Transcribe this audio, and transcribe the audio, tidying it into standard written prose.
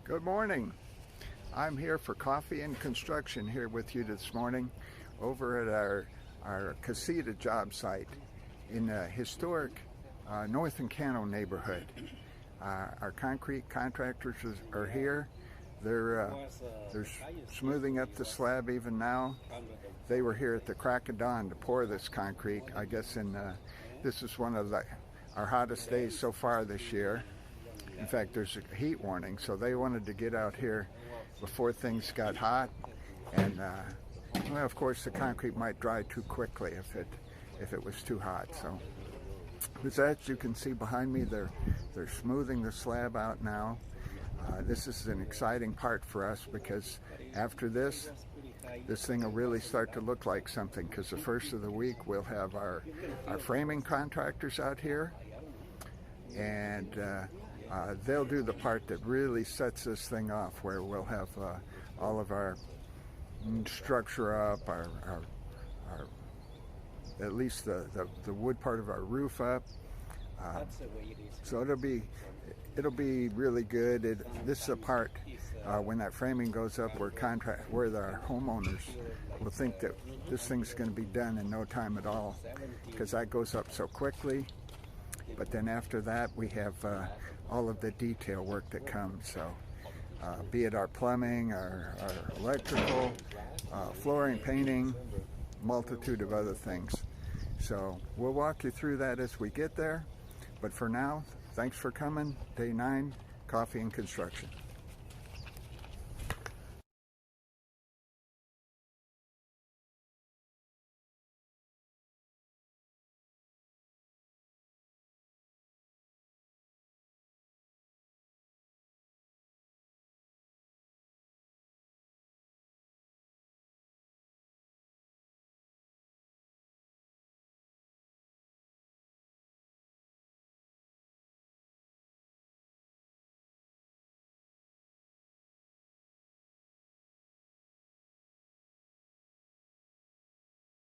Good morning. I'm here for Coffee and Construction here with you this morning over at our Casita job site in the historic North Encano neighborhood. Our concrete contractors are here. They're smoothing up the slab even now. They were here at the crack of dawn to pour this concrete. I guess this is one of our hottest days so far this year. In fact, there's a heat warning, so they wanted to get out here before things got hot. And well, of course, the concrete might dry too quickly if it was too hot. So, as you can see behind me, they're smoothing the slab out now. This is an exciting part for us because after this thing will really start to look like something, because the first of the week we'll have our framing contractors out here, and they'll do the part that really sets this thing off, where we'll have all of our structure up, our at least the wood part of our roof up. So it'll be really good. This is a part when that framing goes up where our homeowners will think that this thing's going to be done in no time at all, because that goes up so quickly. But then after that, we have all of the detail work that comes. So be it our plumbing, our electrical, flooring, painting, multitude of other things. So we'll walk you through that as we get there. But for now, thanks for coming. Day 9, Coffee and Construction.